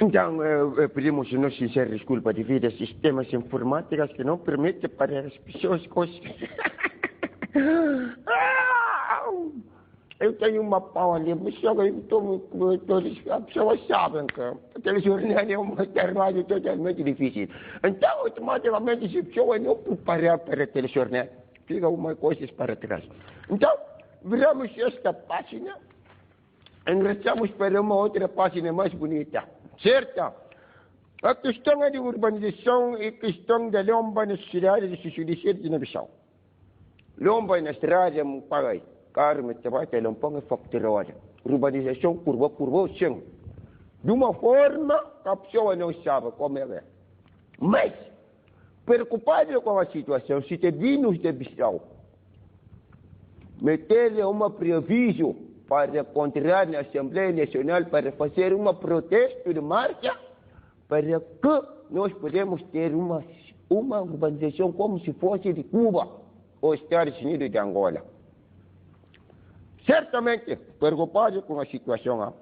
Então, pedimos uma sincera desculpa devido a sistemas informáticos que não permitem para as pessoas Eu tenho uma pau ali, mas as pessoas sabem que aquele jornal é um trabalho totalmente difícil. Então, automaticamente, as pessoas não preparam para aquele jornal, fica uma coisa para trás. Então, viramos esta página, ingressamos para uma outra página mais bonita, certo? A questão é de urbanização e questão da lomba na cidade de Judiciário de Guiné-Bissau. Lomba na cidade é um pagai. Carme trabalha em Lompong e Factoria. Urbanização curva, sim. De uma forma que a pessoa não sabe como é. Mas, preocupado com a situação, se te vinos de Bissau, meter uma previsão para encontrar na Assembleia Nacional para fazer um protesto de marcha, para que nós podemos ter uma urbanização como se fosse de Cuba ou Estados Unidos de Angola. Certamente, preocupado com a situação,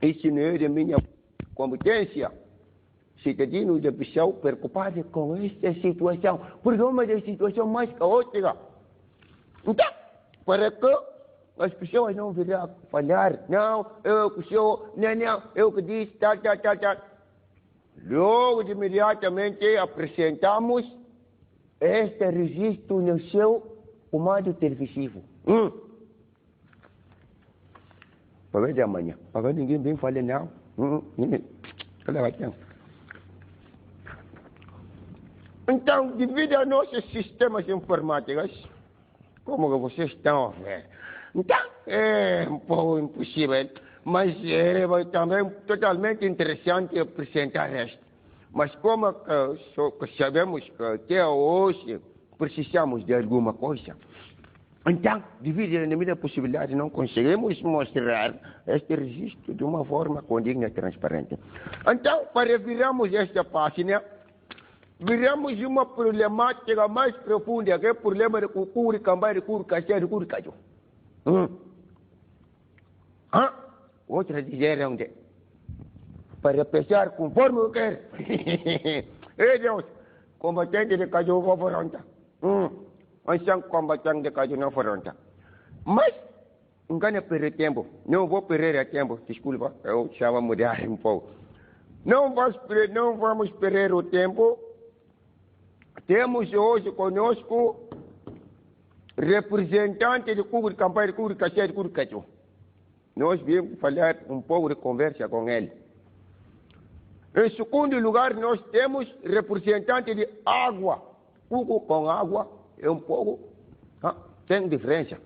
isso não é de minha competência. Cidadino de Bissau preocupado com esta situação, porque é uma das situações mais caóticas. Então, para que as pessoas não virão falar, não, eu que sou, não, eu que disse, tal. Logo de imediatamente apresentamos este registro no seu comando televisivo. Para ver de amanhã. Para ver ninguém vem falar não. Então, devido aos nossos sistemas informáticos, como vocês estão a ver, então é um pouco impossível, mas é também totalmente interessante apresentar isto. Mas como sabemos que até hoje precisamos de alguma coisa, então, devido à minha possibilidade, não conseguimos mostrar este registro de uma forma condigna e transparente. Então, para virarmos esta página, viramos uma problemática mais profunda, que é o problema de Cucuri, Cambai, Curicachá e Curicaju. Outra dizer onde? Para pensar conforme eu quero. Ei Deus, combatente de Caju, vou fronta. São combatentes de Caju não fronta. Mas, não ganha perder tempo. Não vou perder tempo, desculpa, eu estava a mudar um pouco. Não vamos perder o tempo. Temos hoje conosco representante de Cuba de Campanha de Cuba, Caxé de Curicaju. Nós viemos falar um pouco de conversa com ele. Em segundo lugar, nós temos representante de água. Cuba com água é um pouco, tem diferença.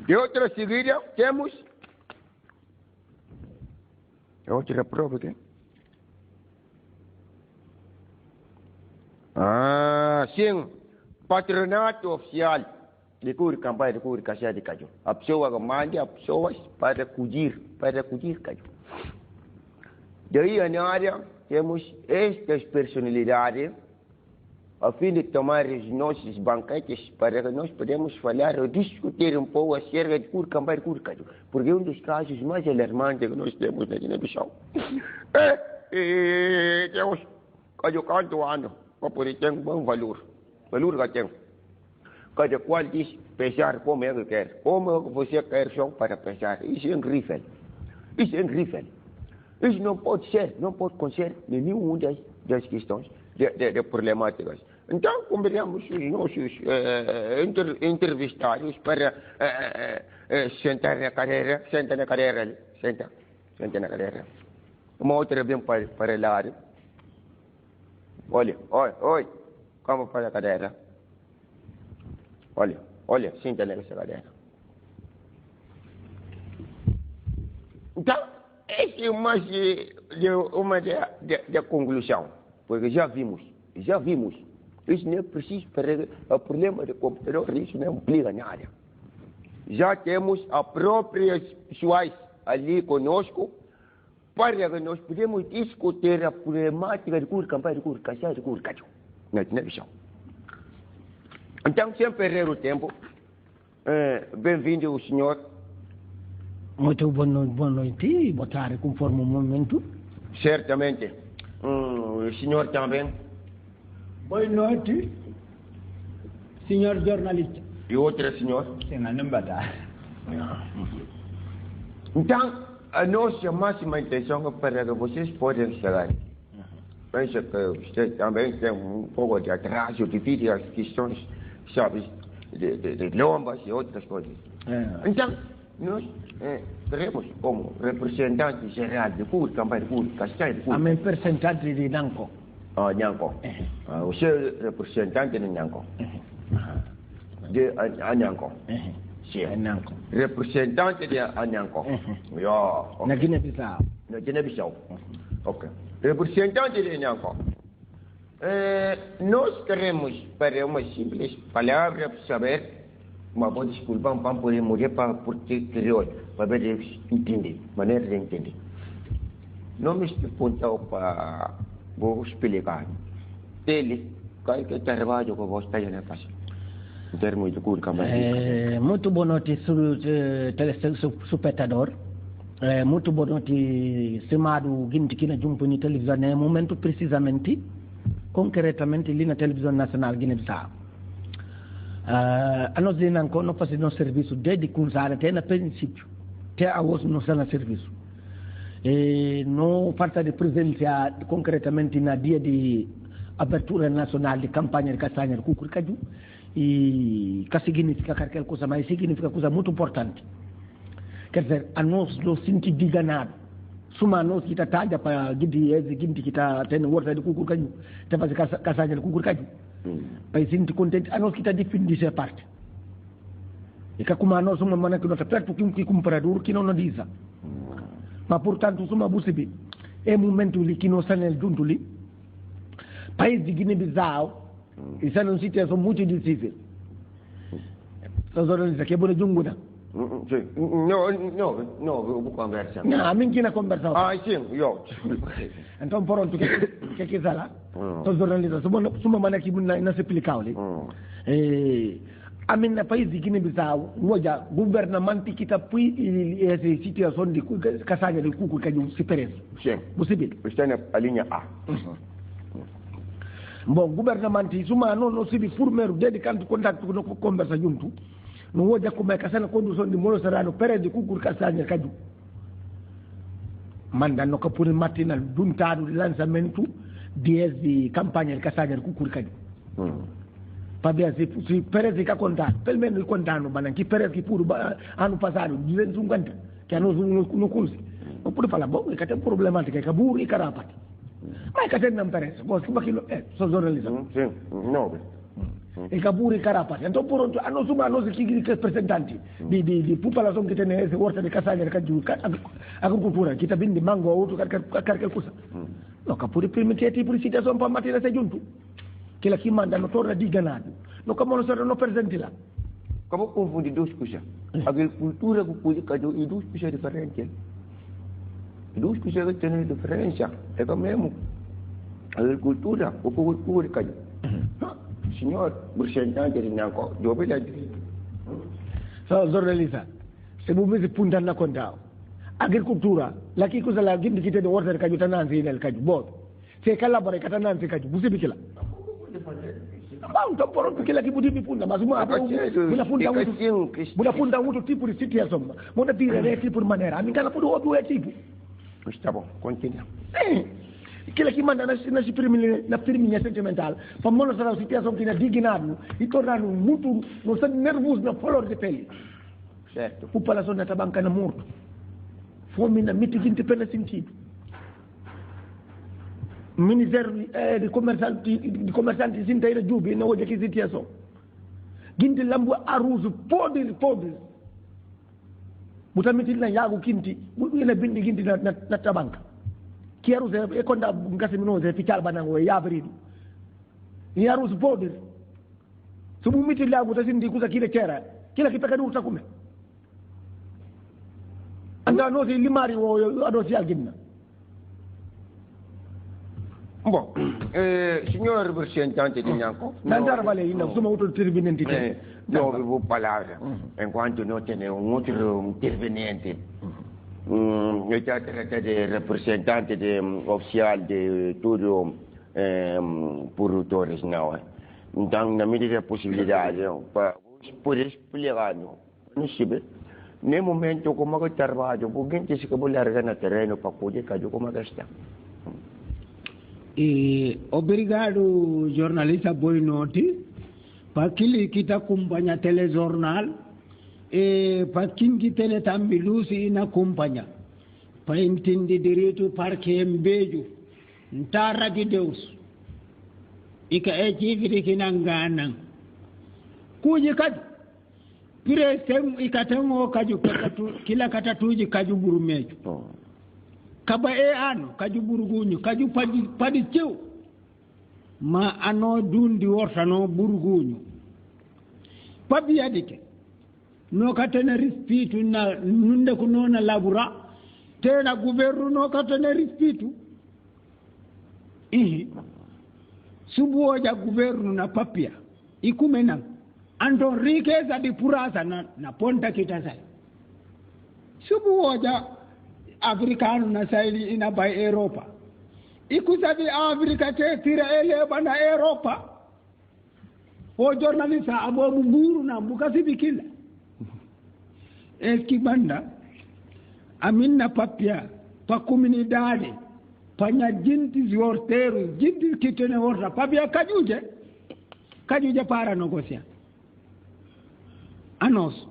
De outra seguida, temos outra prova aqui. Sim, patronato oficial de Curi, Campanha de Curi, Caxé de Caju. A pessoa que manda as pessoas para acudir Caju. Daí na área temos estas personalidades a fim de tomar os nossos banquetes para que nós podemos falar ou discutir um pouco acerca de Curi, Campanha de Curi, Caju. Porque é um dos casos mais alarmantes que nós temos na Guiné-Bissau. Deus, Caju quanto ano? Porque tem um bom valor que tem. Cada qual diz pensar como é que quer, como você quer só para pensar. Isso é incrível. Isso não pode ser, não pode acontecer em nenhuma das questões, de problemáticas. Então, convidamos os nossos entrevistados para sentar na cadeira, senta na cadeira. Uma outra vem para lá. Olha, como para a cadeira. Olha, senta nessa cadeira. Então, essa é uma da conclusão, porque já vimos. Isso não é preciso para o problema do computador, isso não implica nada. Já temos as próprias pessoas ali conosco, para que nós podemos discutir a problemática de Curi, Campanha de Curi, Caxé de Curi, Caju, na televisão. Então, sem perder o tempo, bem-vindo o senhor molto buono ti votare conforme un momento. Certamente. Signor Tambien. Buonanotte, signor giornalista. E outra, signor? Então, a nossa máxima intenção é para que vocês possam chegar. Penso que você também tem um pouco de atraso devido às questões, sabe, de lombas e outras coisas. Então, nós teremos como representante geral de CUR, campanha de CUR, Castanho de CUR. A minha representante de Nanco. Nyanko. Você é representante de Nyanko. De Nyanko. Sim. Nanco. Representante de Nyanko. Na Guiné-Bissau. Na Guiné-Bissau. Ok. Representante de Nyanko. Nós queremos, para uma simples palavra, saber, mas vou desculpar, não podemos morrer para crioulo, para ver entender, maneira de entender. Não me apontou para vou explicar. Ele, que trabalho que você tem na casa. Em termos de curva, muito boa noite, telespectador. Muito boa noite, semado Guinti aqui na Jumpuni televisão, no momento precisamente, concretamente ali na televisão nacional Guiné-Bissau. A nós não fazemos serviço desde Kunzara até no princípio, até a hoje não está no serviço. Não falta de presença concretamente na dia de abertura nacional de campanha de castanha de Cucuricaju e que significa qualquer coisa, mas significa coisa muito importante. Quer dizer, a nós não sentimos enganado. Suma nós que está talha para Guinti que está tendo horta de Cucuricaju, está fazendo castanha de Cucuricaju. Para sentir contente, a nós que está defendendo essa parte. E que como a nós uma maneira que nós está perto que comprador que não nos diz. Mas portanto, suma busibi é momento ali que nós estamos juntos ali. País de Guiné-Bissau está numa situação muito difícil. Nós olhamos aqui, é boa junguna. Não, vou conversar. Não, a mim que na conversa. Sim, eu. Então, pronto, que está lá? Nós olhamos, suma maneira que não se explica ali. A minha país de Guiné-Bissau, hoje, governamento que está aí essa situação de caçada de cuco que se perece. Sim. Possível. Está na linha A. Bom, governamento, isso não se formeiro desde quando contato com conversa junto. Não hoje como é que a condução de Moro Serrano perece de cuco caçada caju. Mandando que por matina juntado de lançamento de campanha de caçada de cuco caju. Para ver se Pérez fica contando, pelo menos contando, que Pérez que por ano passado, 250, que nós não conseguimos. Não pode falar, bom, que tem problemática, que é burro e carapate. Mas que tem não Pérez, como aquilo é, só jornalista. Sim, não. E que burro e carapate. Então, por outro, nós que representantes de população que tem essa horta de caçanha, de agricultura, que está vindo de mango ou outro, qualquer coisa. Não, que por permitir tipo de situação para manter essa junto. Que ela que manda não torna de ganado. Não como não será no presente lá. Como confundir duas coisas? Agricultura com política e duas coisas diferentes. Duas coisas que têm diferença. É como mesmo. Agricultura com política. Senhor, representante de Nyanko, eu vou lhe dizer. Só jornalista, se você me punta na conta, agricultura, lá que coisa lá, que tem de ordem que está na zina, que bom. Se calabora que está na zina, que você biquila. Então, por outro que ele pode me fundar, mas uma funda outro tipo de situação, uma tira tipo de maneira, a mim cada por outro é tipo. Está bom, continua. Que ele manda na firminha sentimental, para mostrar a situação que é dignado e tornar muito, não está nervoso na flor de pele. Certo. A população está bancando morto. Fome na mitigante pelo sentido. Ministério de comerciantes inteira Jubi na hoje que situação. Ginti lambu arroz podre. Mutamiti na yago kinti, ina bindi ginti na tabanka. Que arroz é quando ngasi minoze fichal banango ya abrido. Ni arroz podre. Sumu miti lago tasindi kuza kile chera. Kila kipeka du utakume. Anda no si limari wo ado si alginna. Bon, signor rappresentante di Nianco, io avevo parlare, in quanto noi teniamo un altro interveniente. Io tratta di rappresentante ufficiale di tutto produttore, então na medida da possibilidade para poder explicar não sabe nem momento como que trabalho porque gente se acabou largar no terreno para poder cair como que está. E obrigado jornalista Boinoti pakili kita kumpanya telejornal e pakingi tele tambilusi ina kumpanya pa intindi direito parque mbeju ntara di Deus ika e jigiri kinangana kuji kaju pire tem ikatengo kaju kila katatuji kaju burumeju kaba e ano kaju burugunyu kaju padi cew ma ano dundi wortano burugunyu pabi yadike no katene rispitu na nunde ko nona labura tena gouverneur no katene rispitu subuoja gouverneur na papia ikumena andon riqueza di purasa na ponta kitasai subuoja africano na saili ina bay Europa ikusabi Afrika te tira ele bana Europa o journalista abo mburu na bukasi bikila eski banda aminna papia pa comunidade panya jinti ziorteru jinti kitene orta papia kajuje para negocia anos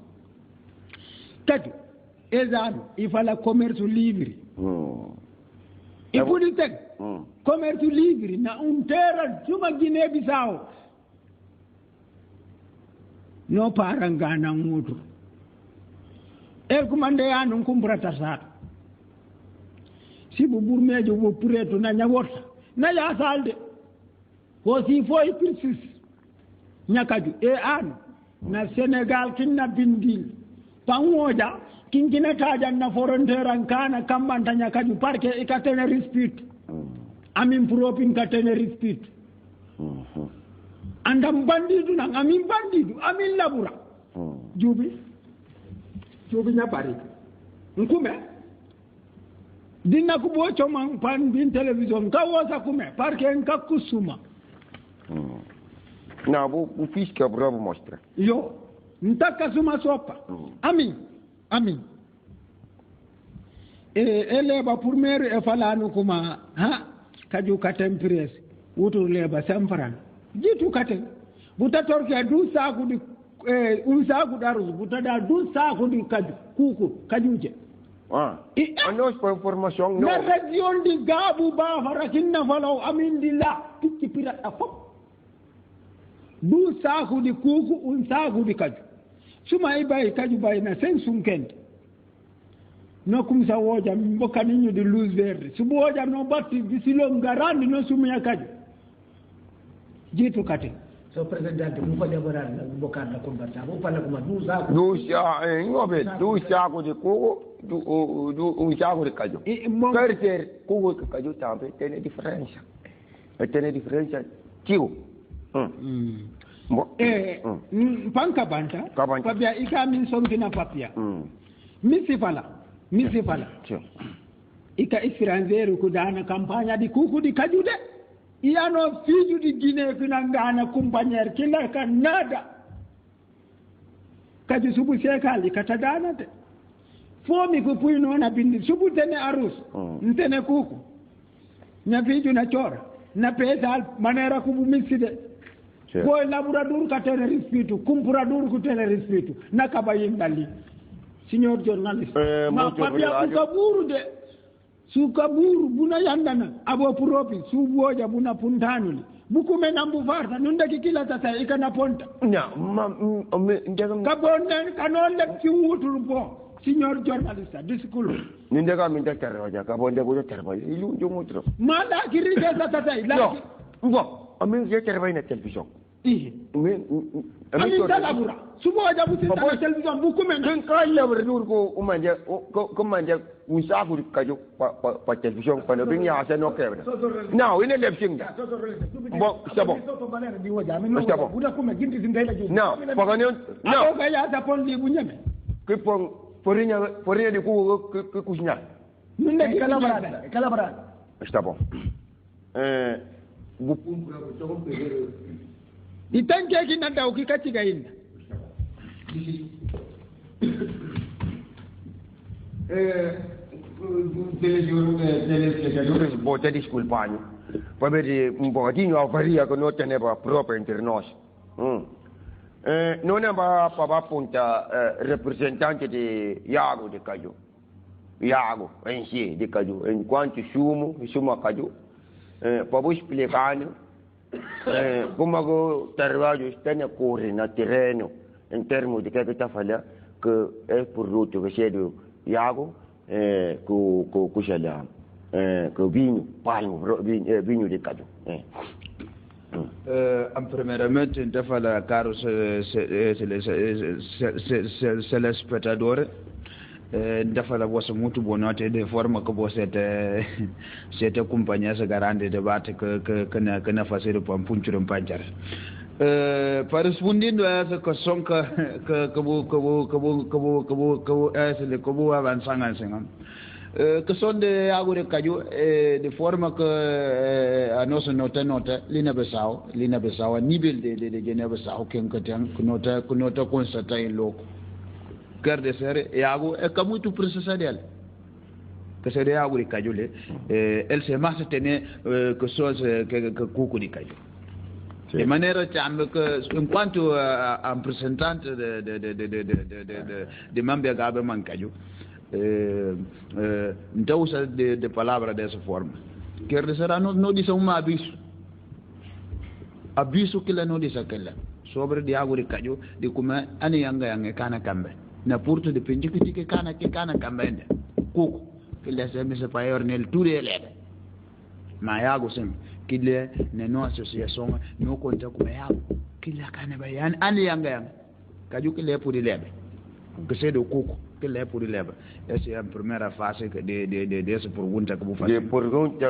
kaju ezano ifala commerce livre ipudi tek commerce livre na untera juma Guinea Bissau no para ngana ngutu kumande anu kumbura tasat si bubur mejo bo pureto na nyawota na ya salde ko si foi pirsis nyakaju anu na Senegal kinna bindil pangoja kinkina taja na frontiere kana kambanta nyakaju parke ikatene respect amin propin katene respect andam bandidu na amin bandidu amin labura jubi nyapari nkume dinna ku bo choma pan bin television ka wosa kume parke nka kusuma na bu fiska bravo mostra yo ntaka suma sopa amin leba pour maire e falanu kuma ha kaju katem press wutur leba samfaran jitu katem buta torke du saku di saku darus buta da du saku di kajuje anos por information no na region di gabu ba farakinna falaw amin dilla tikki pira afop du saku di saku di kaju suma ibay kaju bay na sen sunkent no kum sa woja mboka ninyu di luz verde subu woja no batti bisilo ngarandi no sumu ya kaju jitu kate so presidente mu fanya barana mboka na kombata mu fanya kuma du sa ko de ko du sa ko de kaju perder ko kaju tambe tene differenza tio panka banta papia ika min somtina papia misifala ika isranzeru kudana kampanya di kuku di kajude iano fiju di Guinea kunangana kumpanyar kila kanada kaju subu sekali katadana te fomi kupuino na bindi subu tene arus ntene kuku na fiju na chora na pesa manera kubu miside boy laburadur katene rispitu kumpuradur kutene rispitu nakabayin dali signor journalist ma papia kaburu de su kaburu buna yandana abo propi su boja buna puntanuli bukume nambu farta nunda kila tata ikana ponta nya ndegam kabonne kanonde kiwutul bo signor journalist diskulo ndega min ta terwaja kabonde go terwa ilu jomutro mala kirige tata ila bon amin je terwa na television Ami talabura. Subo ajabu tita television buku men. Kan kala berdua ko umanja ko manja usafu kajo pa television pa no binya asa no kebra. Now in election. Bon, c'est bon. C'est bon. Now, pagano. Now, ka ya ta pon li bunyame. Ke porinya di ku kusnya. Nunne kalabara. C'est bon. Itanke kinanda ukikati gaina. Bote disculpani. Poi un pochettino a varia che non teneva proprio entre noi. Non è appunto rappresentante di Iago di Caju. Iago, in sé di Caju. In quanto sumo a Caju. Poi spiegano come go trabalho sta na corre na terreno in termini di che sta falla che è prodotto che c'è do Iago con c'è con vinho palmo vinho di Caju. Primeramente sta falla caro se l'espettatore dafa la vossa muito bonota de forma que você te acompanha essa grande debate que na fazer para um punho de panjar. Para respondendo a essa questão que avançando assim, questão de água de caju de forma que a nossa nota Lina Bissau a nível de Guiné-Bissau que nota constata em loco. Quer dizer, é algo que muito precisa dele. Que seria algo de cajule, ele se mais tem pessoas que cuco de caju. De maneira que enquanto representante de Mambia Gabe Mancaju, então usa de palavra dessa forma. Quer dizer, não diz aviso que ele não diz aquela sobre de algo de caju, de como ani yanga kana kambe. Na porto de pinjiki que kana kambende kuku kile sema se payor nel touré lebe ma yago sem kile ne no association no konta ko yago kile kana bayan an yanga kaju kile pour lebe que c'est de kuku kile pour lebe et c'est en première phase de ce pour gunta ko fa de pour gunta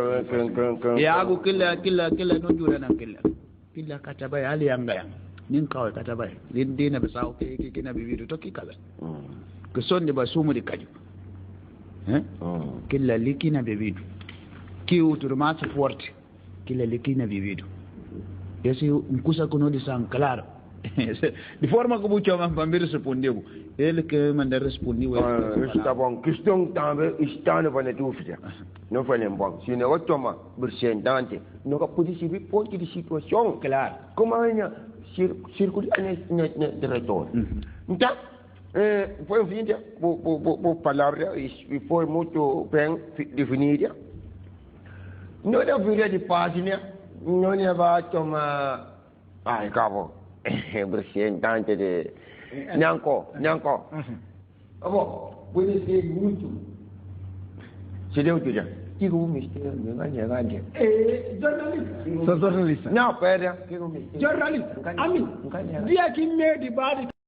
yago kile no jura nan kile kata bayan yanga nin kawai kata bai lin dina ba sawo ke kina bibido to kikala ke sonde ba sumu di kaju killa likina bibido ki uturma su forte killa likina bibido yesi nkusa kuno di san claro di forma ko buccio man pambir rispondevo ele che manda rispondi sta bon question tambe istane vane tufja non fa bon si ne otoma representante no ka polisi bi ponti di situation claro come circulare nel direttore. Então, foi vinda por palavra e foi muito bem definida. Não é viria de página, não é vai tomar, acabou, representante de Nyanko. Bom, pode ser muito. Se deu tudo já. Kigo mistério, nganya. Journalista. Não, pera. Journalista. Ami. Dia que me de bari